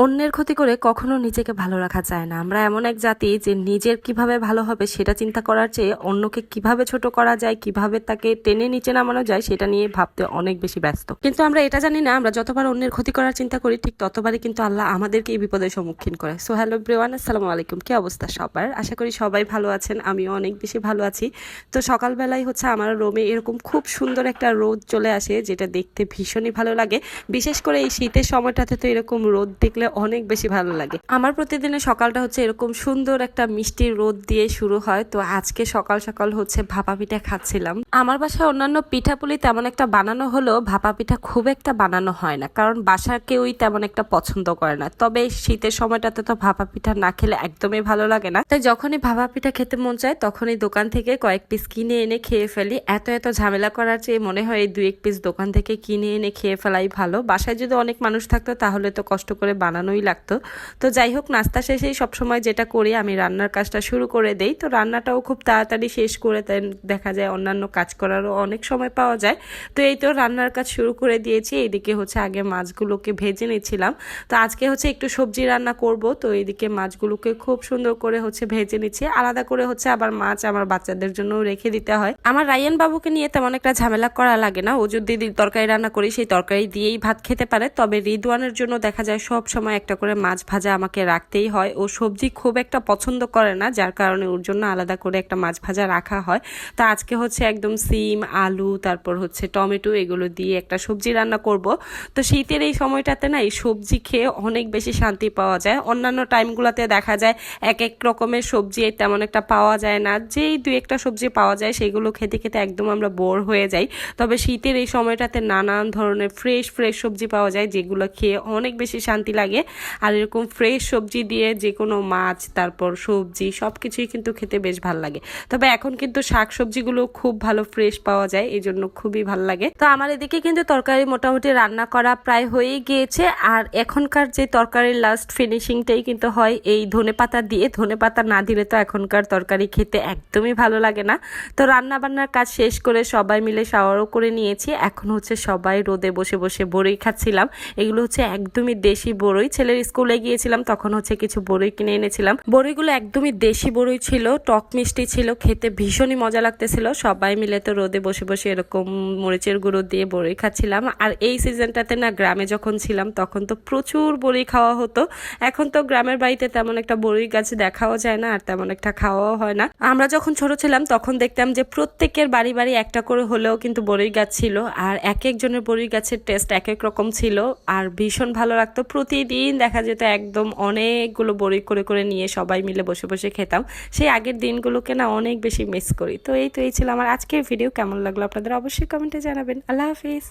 অন্যের ক্ষতি করে কখনো নিজেকে ভালো রাখা যায় না। আমরা এমন এক জাতি যে নিজের কিভাবে ভালো হবে সেটা চিন্তা করার চেয়ে অন্যকে কিভাবে ছোট করা যায়, কিভাবে তাকে টেনে নিচে নামানো যায় সেটা নিয়ে ভাবতে অনেক বেশি ব্যস্ত। কিন্তু আমরা এটা জানি না, আমরা যতবার অন্যের ক্ষতি করার চিন্তা করি ঠিক ততবারই কিন্তু আল্লাহ আমাদেরকে এই বিপদের সম্মুখীন করে। সো হ্যালো এভরিওয়ান, আসসালামু আলাইকুম। কি অবস্থা সবার? আশা করি সবাই ভালো আছেন, আমিও অনেক বেশি ভালো আছি। তো সকালবেলায় আমার রুমে এরকম খুব সুন্দর একটা রোদ চলে আসে, যেটা দেখতে ভীষণই ভালো লাগে। বিশেষ করে এই শীতের সময়টাতে তো এরকম রোদ দেখলে অনেক বেশি ভালো লাগে। আমার প্রতিদিনের সকালটা এরকম সুন্দর একটা মিষ্টি রোদ দিয়ে শুরু হয়। তো আজকে সকাল সকাল ভাপা পিঠা খাচ্ছিলাম। আমার বাসায় অন্যান্য পিঠাপুলি তেমন একটা বানানো হলেও ভাপা পিঠা খুব একটা বানানো হয় না, কারণ বাসার কেউই তেমন একটা পছন্দ করে না। তবে শীতের সময়টাতে তো ভাপা পিঠা না খেলে একদমই ভালো লাগে না। তাই যখনই ভাপা পিঠা খেতে মন চায় তখনই দোকান থেকে কয়েক পিস কিনে এনে খেয়ে ফেলি। এত ঝামেলা করার চেয়ে মনে হয় এই 2-1 পিস দোকান থেকে কিনে এনে খেয়ে ফেলাই ভালো। বাসায় যদি অনেক মানুষ থাকতো তাহলে তো কষ্ট করে বানানোই লাগতো। তো যাই হোক, নাস্তা শেষেই সবসময় যেটা করি, আমি রান্নার কাজটা শুরু করে দেই। তো রান্নাটাও খুব তাড়াতাড়ি শেষ করে দেন, দেখা যায় অন্যান্য কাজ করারও অনেক সময় পাওয়া যায়। তো এই তো রান্নার কাজ শুরু করে দিয়েছি। এইদিকে আগে মাছগুলোকে ভেজে নিচ্ছিলাম। তো আজকে একটু সবজি রান্না করব। তো এইদিকে মাছগুলোকে খুব সুন্দর করে ভেজে নিচ্ছি। আলাদা করে আবার মাছ আমার বাচ্চাদের জন্য রেখে দিতে হয়। আমার রায়ান বাবুকে নিয়ে তেমন একটা ঝামেলা করা লাগে না। ও যদি তরকারি রান্না করি সেই তরকারি দিয়েই ভাত খেতে পারে। তবে রিদওয়ানের জন্য দেখা যায় সব সময় একটা করে মাছ ভাজা আমাকে রাখতেই হয়। ও সবজি খুব একটা পছন্দ করে না, যার কারণে ওর জন্য আলাদা করে একটা মাছ ভাজা রাখা হয়। তো আজকে একদম সিম, আলু, তারপর টমেটো, এগুলো দিয়ে একটা সবজি রান্না করব। তো শীতের এই সময়টাতে না এই সবজি খেয়ে অনেক বেশি শান্তি পাওয়া যায়। অন্যান্য টাইমগুলোতে দেখা যায় এক এক রকমের সবজি তেমন একটা পাওয়া যায় না। যেই 2-1টা সবজি পাওয়া যায় সেগুলো খেতে খেতে একদম আমরা বোর হয়ে যাই। তবে শীতের এই সময়টাতে নানান ধরনের ফ্রেশ সবজি পাওয়া যায়, যেগুলো খেয়ে অনেক বেশি শান্তি লাগে। আর এরকম ফ্রেশ সবজি দিয়ে যে কোনো মাছ, তারপর সবজি, সবকিছুই কিন্তু খেতে বেশ ভালো লাগে। তবে এখন কিন্তু শাক সবজিগুলো খুব ভালো ফ্রেশ পাওয়া যায়, এই জন্য খুবই ভালো লাগে। তো আমার এদিকে কিন্তু তরকারি মোটামুটি রান্না করা প্রায় হয়েই গিয়েছে। আর এখনকার যে তরকারির লাস্ট ফিনিশিংটাই কিন্তু হয় এই ধনেপাতা দিয়ে। ধনেপাতা না দিলে তো এখনকার তরকারি খেতে একদমই ভালো লাগে না। তো রান্না বান্নার কাজ শেষ করে সবাই মিলে শাওয়ারও করে নিয়েছি। এখন সবাই রোদে বসে বসে বড়ই খাচ্ছিলাম। এগুলো একদমই দেশি বড়ই। ছেলের স্কুলে গিয়েছিলাম তখন কিছু বড়ই কিনে এনেছিলাম। বড়ইগুলো একদমই দেশি বড়ই ছিল, টক মিষ্টি ছিল, খেতে ভীষণই মজা লাগতেছিল। সবাই মিলে তো রোদে বসে বসে এরকম মরিচের গুঁড়ো দিয়ে বড়ই খাচ্ছিলাম। আর এই সিজনটাতে না, গ্রামে যখন ছিলাম তখন তো প্রচুর বড়ই খাওয়া হতো। এখন তো গ্রামের বাড়িতে তেমন একটা বড়ই গাছ দেখাও যায় না, আর তেমন একটা খাওয়াও হয় না। আমরা যখন ছোট ছিলাম তখন দেখতাম যে প্রত্যেকের বাড়ি বাড়ি একটা করে হলেও কিন্তু বড়ই গাছ ছিল। আর এক একজনের বড়ই গাছের টেস্ট এক এক রকম ছিল, আর ভীষণ ভালো লাগতো। প্রতিদিন দেখা যেত একদম অনেকগুলো বড়ি করে করে নিয়ে সবাই মিলে বসে বসে খেতাম। সেই আগের দিনগুলোকে না অনেক বেশি মিস করি। তো এই ছিল আমার আজকের ভিডিও। কেমন লাগলো আপনাদের অবশ্যই কমেন্টে জানাবেন। আল্লাহ হাফিজ।